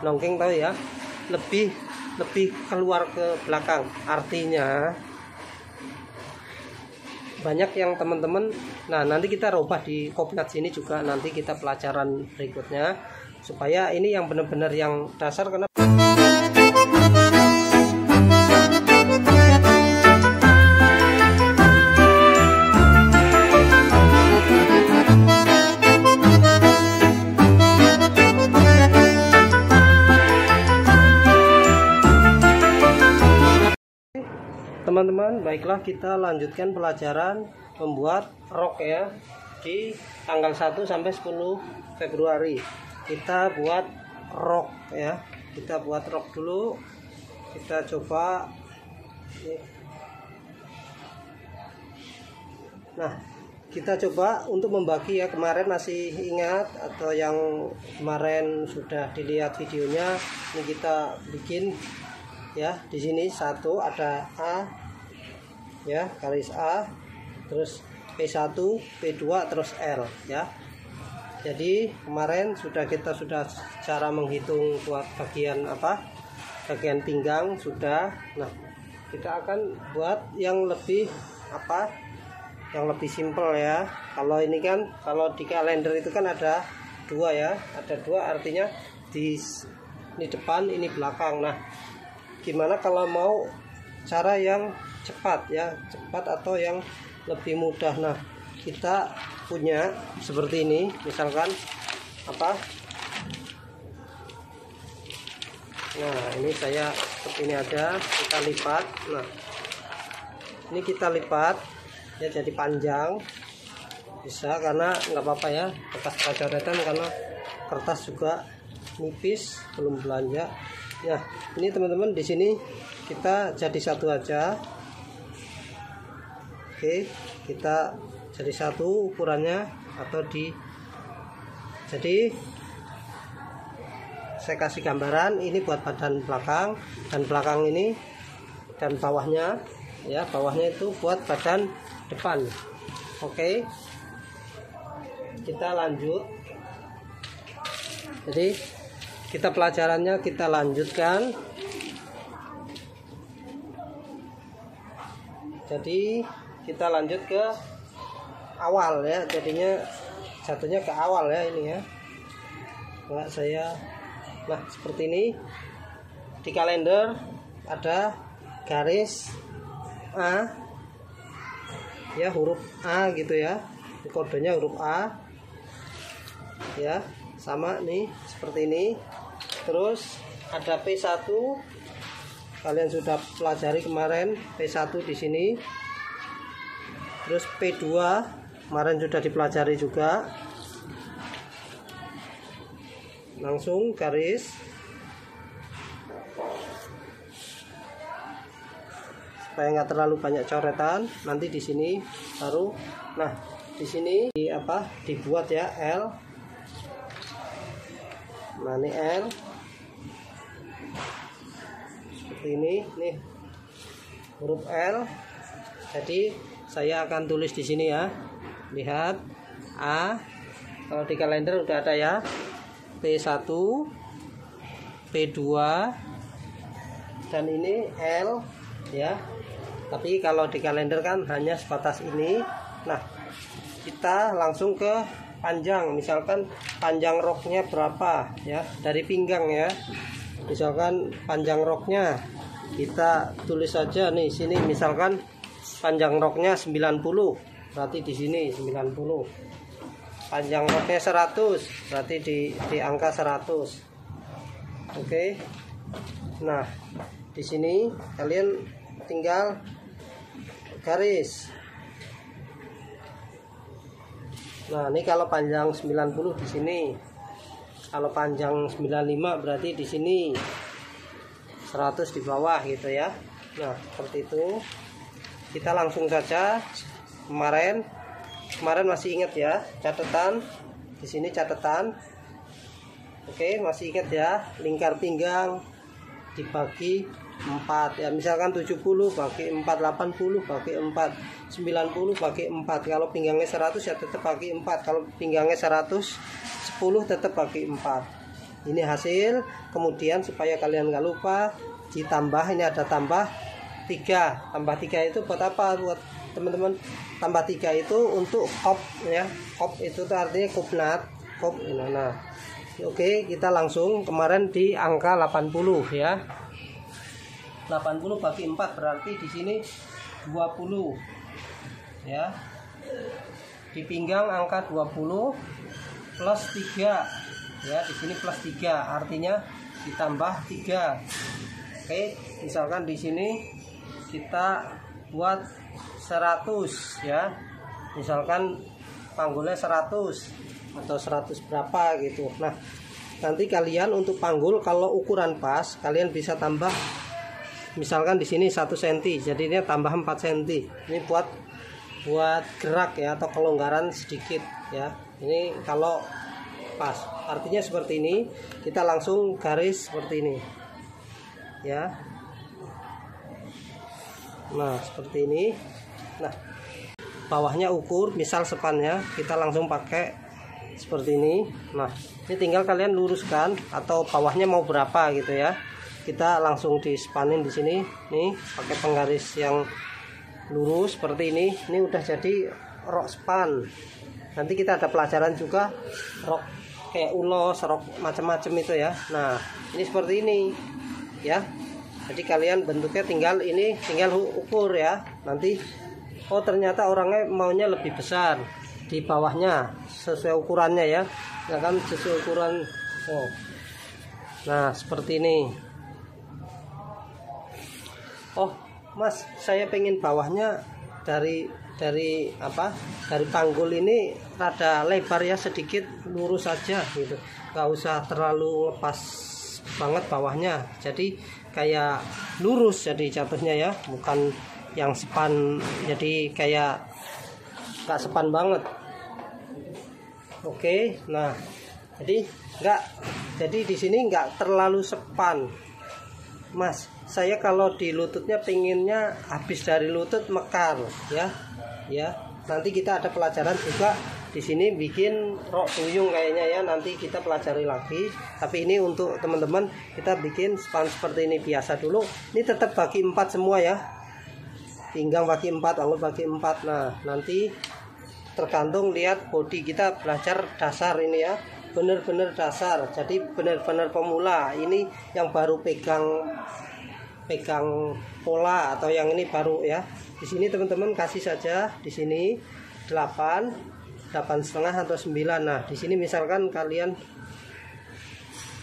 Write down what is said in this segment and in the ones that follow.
nongking tahu ya, lebih keluar ke belakang. Artinya banyak yang teman-teman, nah nanti kita rubah di koordinat sini juga, nanti kita pelajaran berikutnya, supaya ini yang benar-benar yang dasar. Karena teman-teman, baiklah kita lanjutkan pelajaran membuat rok ya, di tanggal 1 sampai 10 Februari kita buat rok ya. Kita buat rok dulu, kita coba nih. Nah, kita coba untuk membagi ya. Kemarin masih ingat atau yang kemarin sudah dilihat videonya, ini kita bikin ya. Di sini satu ada A ya, garis A, terus P1, P2, terus L ya. Jadi kemarin kita sudah cara menghitung buat bagian bagian pinggang sudah. Nah, kita akan buat yang lebih yang lebih simpel ya. Kalau ini kan, kalau di kalender itu kan ada dua ya, ada dua, artinya ini depan, ini belakang. Nah, gimana kalau mau cara yang cepat ya, cepat atau yang lebih mudah. Nah, kita punya seperti ini, misalkan nah ini saya seperti ini ada, kita lipat. Nah, ini kita lipat ya jadi panjang, bisa, karena nggak apa-apa ya, bekas coretan, karena kertas juga nipis, belum belanja. Nah, ini teman-teman, di sini kita jadi satu aja. Oke, kita jadi satu ukurannya, atau jadi saya kasih gambaran ini buat badan belakang, dan belakang ini dan bawahnya ya, bawahnya itu buat badan depan. Oke, kita lanjut. Jadi kita pelajarannya kita lanjutkan. Jadi kita lanjut ke awal ya, jadinya jatuhnya ke awal ya ini ya. Nah seperti ini. Di kalender ada garis A ya, huruf A gitu ya, kodenya huruf A ya, sama nih seperti ini. Terus ada P1, kalian sudah pelajari kemarin, P1 di sini. Terus P2 kemarin sudah dipelajari juga. Langsung garis. Supaya nggak terlalu banyak coretan. Nanti di sini baru. Nah, di sini dibuat ya L. Nah, ini L. Seperti ini, nih huruf L. Jadi saya akan tulis di sini ya. Lihat A. Kalau di kalender udah ada ya. P1, P2, dan ini L ya. Tapi kalau di kalender kan hanya sebatas ini. Nah, kita langsung ke panjang. Misalkan panjang roknya berapa ya, dari pinggang ya. Misalkan panjang roknya kita tulis saja nih sini, misalkan panjang roknya 90, berarti di sini 90. Panjang roknya 100, berarti di angka 100. Oke. Nah, di sini kalian tinggal garis. Nah, ini kalau panjang 90 di sini. Kalau panjang 95 berarti di sini 100 di bawah gitu ya. Nah, seperti itu. Kita langsung saja. Kemarin masih ingat ya, catatan di sini, catatan. Oke, masih ingat ya, lingkar pinggang dibagi 4 ya. Misalkan 70 bagi 4, 80 bagi 4, 90 bagi 4. Kalau pinggangnya 100 ya tetap bagi 4. Kalau pinggangnya 110 tetap bagi 4. ini hasil. Kemudian supaya kalian nggak lupa ditambah, ini ada tambah 3. Tambah 3 itu buat apa buat teman-teman? Tambah 3 itu untuk kop ya. Kop itu tuh artinya kopnat, kop. Nah, oke, kita langsung kemarin di angka 80 ya. 80 bagi 4 berarti di sini 20 ya. Di pinggang angka 20 plus 3 ya, di sini plus 3 artinya ditambah 3. Oke, misalkan di sini kita buat 100 ya. Misalkan panggulnya 100 atau 100 berapa gitu. Nah, nanti kalian untuk panggul kalau ukuran pas kalian bisa tambah, misalkan di sini 1 cm, jadinya tambah 4 cm. Ini buat gerak ya, atau kelonggaran sedikit ya. Ini kalau pas, artinya seperti ini. Kita langsung garis seperti ini ya. Nah, seperti ini. Nah, bawahnya ukur, misal sepannya kita langsung pakai seperti ini. Nah, ini tinggal kalian luruskan atau bawahnya mau berapa gitu ya. Kita langsung dispanin di sini nih, pakai penggaris yang lurus seperti ini. Ini udah jadi rok span. Nanti kita ada pelajaran juga rok kayak ulos, rok macam-macam itu ya. Nah, ini seperti ini ya. Jadi kalian bentuknya tinggal ukur ya. Nanti oh ternyata orangnya maunya lebih besar, di bawahnya sesuai ukurannya ya. Ya kan, sesuai ukuran. Oh. Nah, seperti ini. Oh, Mas, saya pengen bawahnya dari panggul ini rada lebar ya, sedikit lurus saja gitu, nggak usah terlalu lepas banget bawahnya, jadi kayak lurus jadi jatuhnya ya, bukan yang span, jadi kayak nggak span banget. Oke, nah jadi di sini nggak terlalu span. Mas, saya kalau di lututnya pengennya habis dari lutut mekar ya. Nanti kita ada pelajaran juga di sini bikin rok tuyung kayaknya ya, nanti kita pelajari lagi. Tapi ini untuk teman-teman kita bikin span seperti ini biasa dulu. Ini tetap bagi 4 semua ya. Pinggang bagi 4, panggul bagi 4. Nah, nanti tergantung lihat body, kita belajar dasar ini ya. Bener-bener dasar. Jadi bener-bener pemula. Ini yang baru pegang pola atau yang ini baru ya. Di sini teman-teman kasih saja di sini 8,5 atau 9. Nah, di sini misalkan kalian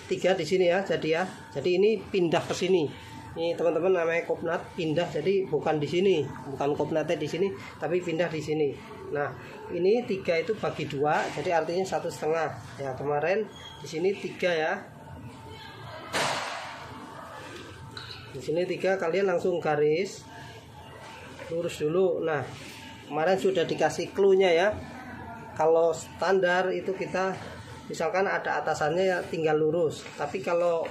3 di sini ya, jadi ini pindah ke sini. Ini teman-teman namanya kopnat, pindah, jadi bukan di sini, bukan kopnatnya di sini, tapi pindah di sini. Nah, ini 3 itu bagi 2, jadi artinya 1,5. Ya, kemarin di sini 3 ya. Di sini 3, kalian langsung garis lurus dulu. Nah, kemarin sudah dikasih clue-nya ya. Kalau standar itu kita misalkan ada atasannya ya tinggal lurus. Tapi kalau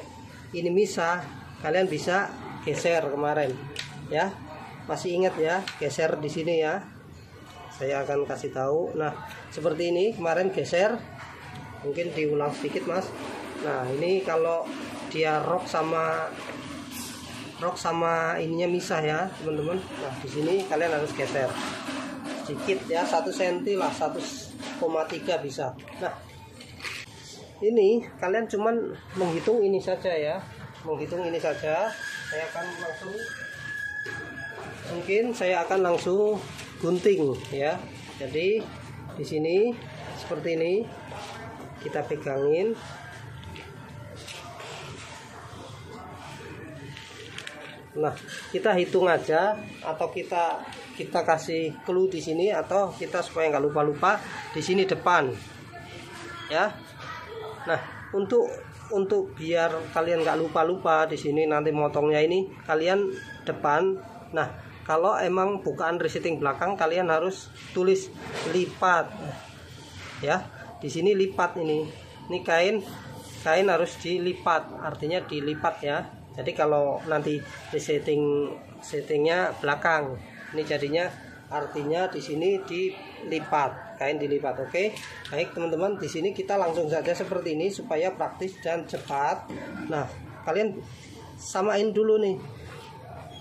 ini misah, kalian bisa geser kemarin ya. Masih ingat ya, geser di sini ya. Saya akan kasih tahu. Nah, seperti ini kemarin geser. Mungkin diulang sedikit, Mas. Nah, ini kalau dia rok sama ininya misah ya teman-teman. Nah, di sini kalian harus geser sedikit ya, 1 cm lah, 1,3 bisa. Nah, ini kalian cuman menghitung ini saja ya, menghitung ini saja. Saya akan langsung gunting ya. Jadi di sini seperti ini kita pegangin. Nah, kita hitung aja atau kita kasih clue di sini, atau kita supaya nggak lupa-lupa di sini depan ya. Nah, untuk biar kalian nggak lupa-lupa di sini nanti motongnya ini kalian depan. Nah, kalau emang bukaan resleting belakang kalian harus tulis lipat ya. Di sini lipat ini kain harus dilipat, artinya dilipat ya. Jadi kalau nanti settingnya belakang, ini jadinya artinya di sini dilipat kain dilipat. Oke, baik teman-teman, di sini kita langsung saja seperti ini supaya praktis dan cepat. Nah, kalian samain dulu nih,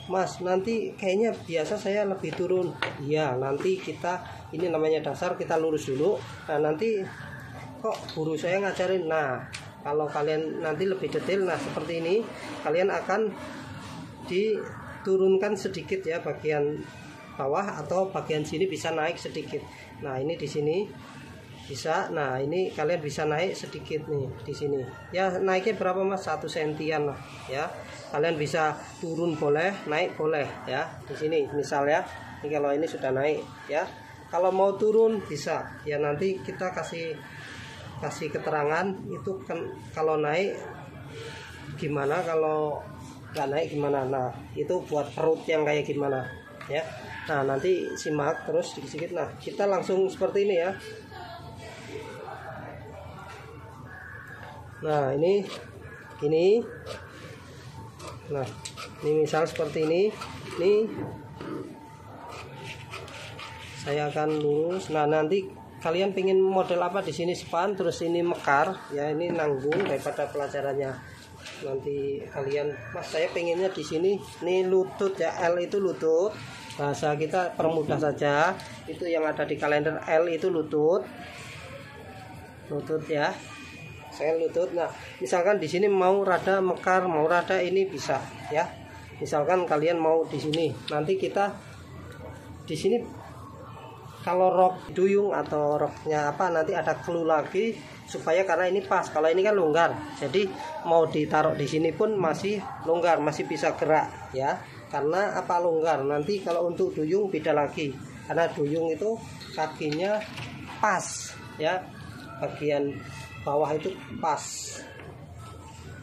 Mas, nanti kayaknya biasa saya lebih turun. Iya, nanti kita ini namanya dasar, kita lurus dulu. Nah, nanti kok guru saya ngajarin. Nah, kalau kalian nanti lebih detail, nah seperti ini, kalian akan diturunkan sedikit ya, bagian bawah atau bagian sini bisa naik sedikit. Nah, ini di sini bisa. Nah, ini kalian bisa naik sedikit nih di sini. Ya, naiknya berapa Mas? 1 sentian lah ya. Kalian bisa turun boleh, naik boleh ya. Di sini misal ya. Ini kalau ini sudah naik ya. Kalau mau turun bisa. Ya, nanti kita kasih keterangan itu kan kalau naik gimana, kalau nggak naik gimana. Nah, itu buat perut yang kayak gimana ya. Nah, nanti simak terus sedikit-sedikit. Nah, kita langsung seperti ini ya. Nah, ini nah, ini misal seperti ini. Ini saya akan lurus. Nah, nanti kalian pengen model apa di sini span, terus ini mekar ya, ini nanggung daripada pelajarannya. Nanti kalian, Mas, saya pengennya di sini nih lutut ya, L itu lutut. Bahasa kita permudah saja, itu yang ada di kalender L itu lutut ya, saya lutut. Nah, misalkan di sini mau rada mekar, mau rada ini bisa ya. Misalkan kalian mau di sini, nanti kita di sini kalau rok duyung atau roknya apa nanti ada clue lagi supaya, karena ini pas, kalau ini kan longgar, jadi mau ditaruh di sini pun masih longgar, masih bisa gerak ya. Karena apa longgar, nanti kalau untuk duyung beda lagi, karena duyung itu kakinya pas ya, bagian bawah itu pas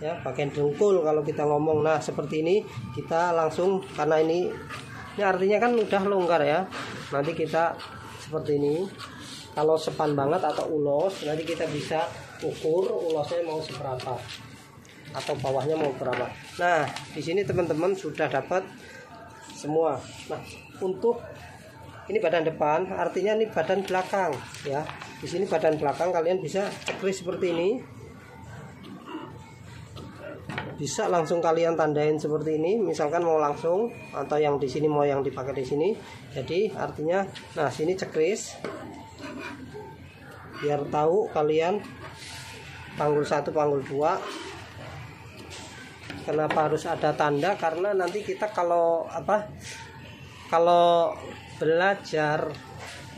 ya, bagian dengkul kalau kita ngomong. Nah, seperti ini kita langsung, karena ini artinya kan udah longgar ya. Nanti kita seperti ini, kalau sepan banget atau ulos, nanti kita bisa ukur ulosnya mau seberapa atau bawahnya mau berapa. Nah, di sini teman-teman sudah dapat semua. Nah, untuk ini badan depan, artinya ini badan belakang ya. Di sini badan belakang kalian bisa checklist seperti ini. Bisa langsung kalian tandain seperti ini, misalkan mau langsung, atau yang di sini mau yang dipakai di sini. Jadi artinya, nah sini checklist biar tahu kalian panggul 1, panggul 2. Kenapa harus ada tanda? Karena nanti kita kalau belajar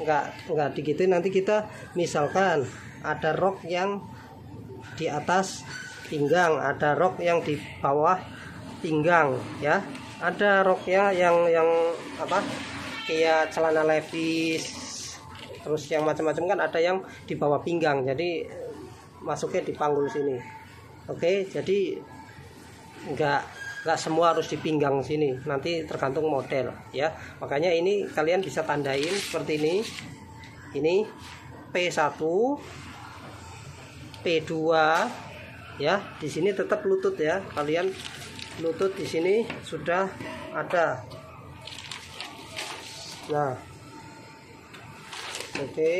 nggak digituin, nanti kita misalkan ada rok yang di atas pinggang, ada rok yang di bawah pinggang ya, ada roknya yang kayak celana levis, terus yang macam-macam kan ada yang di bawah pinggang, jadi masuknya di panggul sini. Oke, jadi nggak semua harus di pinggang sini, nanti tergantung model ya. Makanya ini kalian bisa tandain seperti ini P1, P2 ya. Di sini tetap lutut ya, kalian lutut di sini sudah ada. Nah, oke,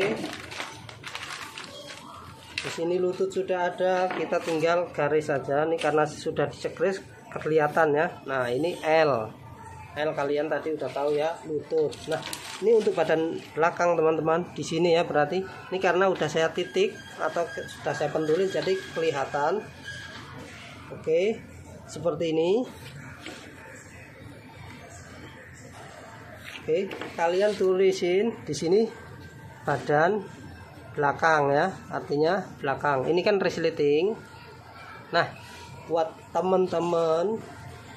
di sini lutut sudah ada, kita tinggal garis saja nih, karena sudah di checklist kelihatan ya. Nah, ini L kalian tadi udah tahu ya, lutut. Nah, ini untuk badan belakang teman-teman di sini ya, berarti ini karena udah saya titik atau sudah saya pendulin jadi kelihatan. Oke, seperti ini. Oke, kalian tulisin di sini badan belakang ya, artinya belakang. Ini kan resleting. Nah, buat teman-teman,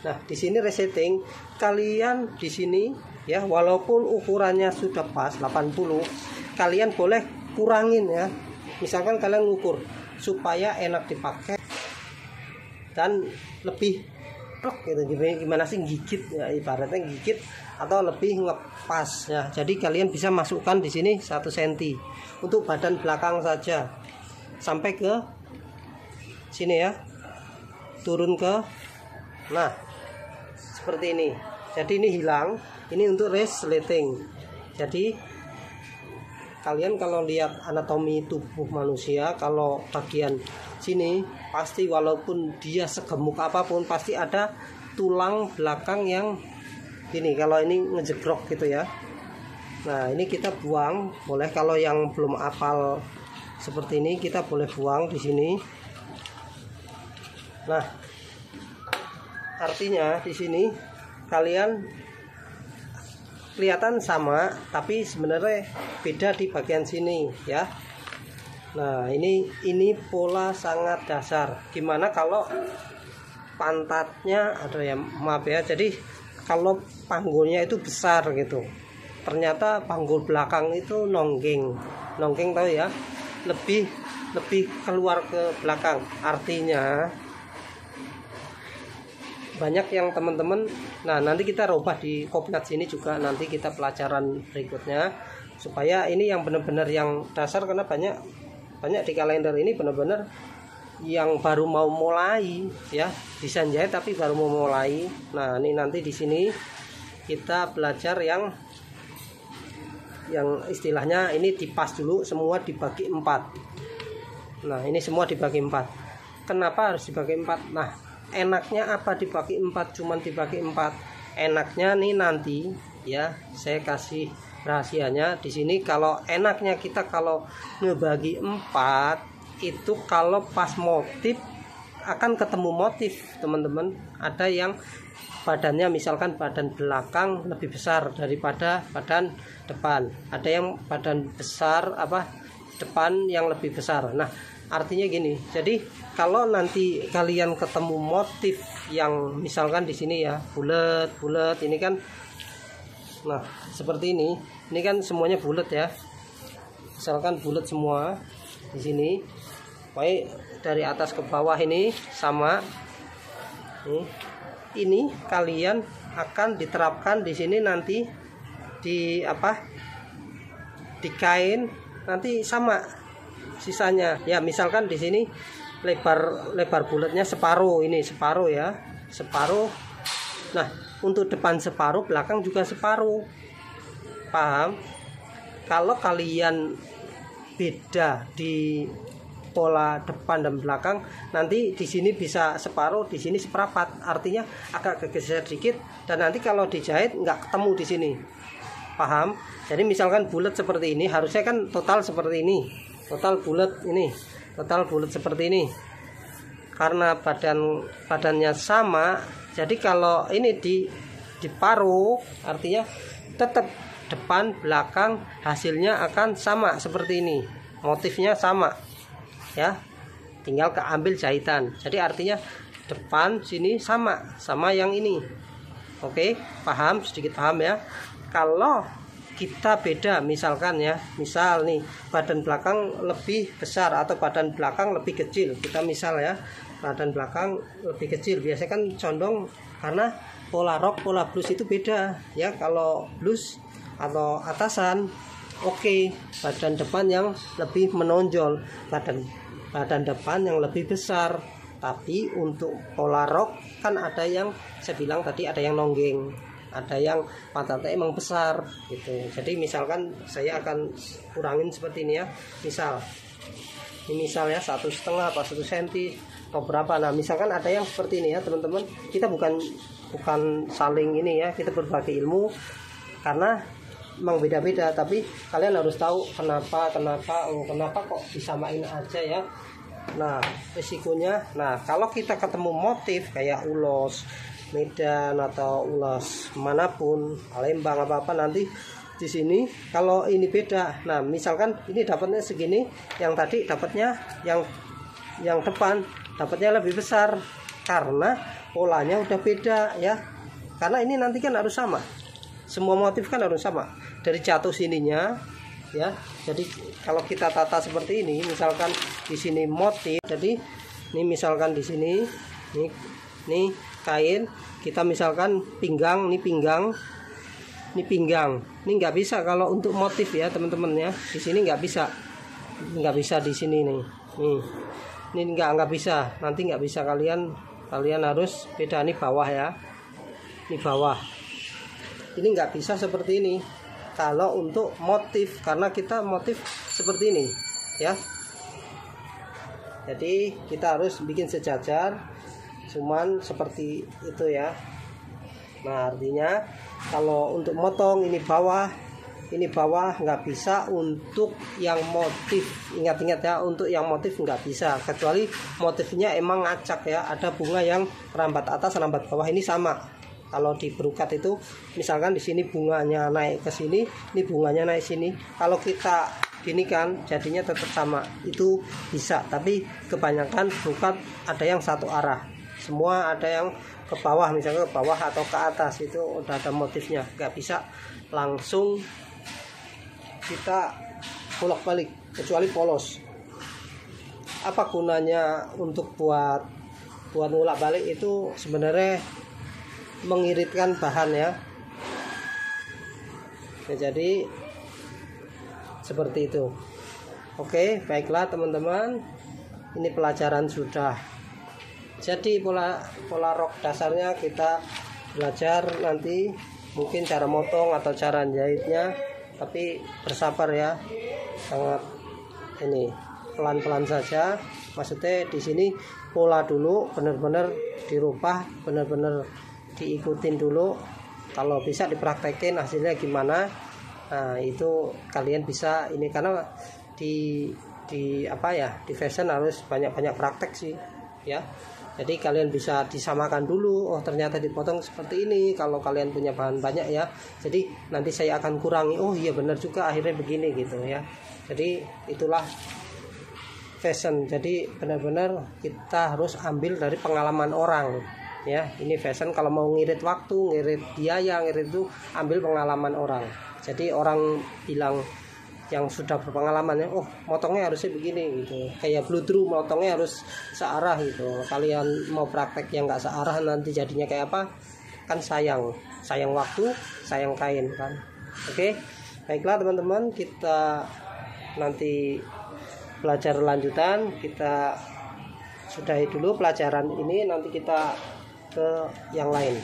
nah di sini resleting, kalian di sini ya, walaupun ukurannya sudah pas 80, kalian boleh kurangin ya. Misalkan kalian ngukur supaya enak dipakai dan lebih gitu, gimana sih gigit ya, ibaratnya gigit atau lebih ngepas ya. Jadi kalian bisa masukkan di sini 1 cm untuk badan belakang saja sampai ke sini ya, turun ke, nah seperti ini. Jadi ini hilang, ini untuk resleting. Jadi kalian kalau lihat anatomi tubuh manusia, kalau bagian sini pasti walaupun dia segemuk apapun pasti ada tulang belakang yang ini, kalau ini ngejegrok gitu ya. Nah ini kita buang, boleh kalau yang belum hafal seperti ini kita boleh buang di sini. Nah artinya di sini kalian kelihatan sama tapi sebenarnya beda di bagian sini ya. Nah ini pola sangat dasar. Gimana kalau pantatnya ada ya, maaf ya, jadi kalau panggulnya itu besar gitu, ternyata panggul belakang itu nonggeng tahu ya, lebih keluar ke belakang. Artinya banyak yang teman-teman, nah nanti kita robah di kopnat sini juga, nanti kita pelajaran berikutnya supaya ini yang benar-benar yang dasar, karena banyak di kalender ini benar-benar yang baru mau mulai ya, desain jahit tapi baru mau mulai. Nah ini nanti di sini kita belajar yang istilahnya ini dipas dulu, semua dibagi 4. Nah ini semua dibagi 4. Kenapa harus dibagi 4? Nah enaknya apa dibagi 4, cuman dibagi 4? Enaknya nih nanti ya, saya kasih rahasianya di sini. Kalau enaknya kita kalau ngebagi 4 itu kalau pas motif akan ketemu motif teman-teman. Ada yang badannya misalkan badan belakang lebih besar daripada badan depan, ada yang badan besar depan yang lebih besar. Nah artinya gini, jadi kalau nanti kalian ketemu motif yang misalkan di sini ya bulat ini kan, nah seperti ini kan semuanya bulat ya, misalkan bulat semua di sini, baik dari atas ke bawah ini sama. Ini kalian akan diterapkan di sini nanti di di kain nanti sama sisanya ya. Misalkan di sini lebar bulatnya separuh, ini separuh ya, separuh. Nah untuk depan separuh, belakang juga separuh, paham? Kalau kalian beda di pola depan dan belakang, nanti di sini bisa separuh, di sini seperempat, artinya agak kegeser dikit, dan nanti kalau dijahit nggak ketemu di sini, paham? Jadi misalkan bulat seperti ini, harusnya kan total seperti ini, total bulat seperti ini, karena badannya sama. Jadi kalau ini diparuh, artinya tetap depan belakang hasilnya akan sama seperti ini, motifnya sama ya, tinggal keambil jahitan. Jadi artinya depan sini sama yang ini. Oke, paham? Sedikit paham ya. Kalau kita beda misalkan ya, misal nih badan belakang lebih besar atau badan belakang lebih kecil, kita misal ya badan belakang lebih kecil, biasanya kan condong karena pola rok pola blus itu beda ya. Kalau blus atau atasan oke, badan depan yang lebih menonjol, badan depan yang lebih besar. Tapi untuk pola rok kan ada yang saya bilang tadi, ada yang nonggeng, ada yang pantatnya emang besar gitu. Jadi misalkan saya akan kurangin seperti ini ya, ini misalnya 1,5 apa 1 cm atau berapa. Nah misalkan ada yang seperti ini ya teman-teman, kita bukan saling ini ya, kita berbagi ilmu karena memang beda-beda, tapi kalian harus tahu kenapa kok disamain aja ya. Nah risikonya, nah kalau kita ketemu motif kayak ulos Medan atau ulos manapun, Palembang apa nanti di sini kalau ini beda. Nah misalkan ini dapatnya segini, yang tadi dapatnya yang depan dapatnya lebih besar karena polanya udah beda ya. Karena ini nanti kan harus sama, semua motif kan harus sama dari jatuh sininya ya. Jadi kalau kita tata seperti ini, misalkan di sini motif, jadi ini misalkan di sini nih kain, kita misalkan pinggang, ini nggak bisa kalau untuk motif ya teman-teman ya. Di sini nggak bisa di sini nih ini nggak bisa, nanti nggak bisa, kalian harus beda. Ini bawah ya, ini bawah, ini nggak bisa seperti ini kalau untuk motif, karena kita motif seperti ini ya. Jadi kita harus bikin sejajar, cuman seperti itu ya. Nah artinya kalau untuk motong ini bawah nggak bisa untuk yang motif. Ingat-ingat ya, untuk yang motif nggak bisa, kecuali motifnya emang ngacak ya, ada bunga yang rambat atas rambat bawah. Ini sama kalau di berukat itu, misalkan di sini bunganya naik ke sini, ini bunganya naik sini. Kalau kita gini kan jadinya tetap sama, itu bisa. Tapi kebanyakan berukat ada yang satu arah, semua ada yang ke bawah, misalnya ke bawah atau ke atas, itu udah ada motifnya, nggak bisa langsung kita bolak-balik kecuali polos. Apa gunanya untuk buat bolak-balik itu? Sebenarnya mengiritkan bahan ya. Jadi seperti itu. Oke, baiklah teman-teman, ini pelajaran sudah. Jadi pola rok dasarnya kita belajar nanti, mungkin cara motong atau cara jahitnya, tapi bersabar ya, sangat ini pelan-pelan saja. Maksudnya di sini pola dulu benar-benar dirubah, benar-benar diikutin dulu. Kalau bisa dipraktekin hasilnya gimana, nah itu kalian bisa ini, karena di apa ya, di fashion harus banyak-banyak praktek sih ya. Jadi kalian bisa disamakan dulu, oh ternyata dipotong seperti ini. Kalau kalian punya bahan banyak ya, jadi nanti saya akan kurangi, oh iya benar juga akhirnya begini gitu ya. Jadi itulah fashion. Jadi benar-benar kita harus ambil dari pengalaman orang ya. Ini fashion, kalau mau ngirit waktu, ngirit biaya, ngirit itu ambil pengalaman orang. Jadi orang bilang yang sudah berpengalaman ya, oh motongnya harusnya begini gitu, kayak bludru motongnya harus searah gitu. Kalian mau praktek yang nggak searah, nanti jadinya kayak apa kan, sayang waktu, sayang kain kan. Oke, baiklah teman-teman, kita nanti belajar lanjutan. Kita sudahi dulu pelajaran ini, nanti kita ke yang lain.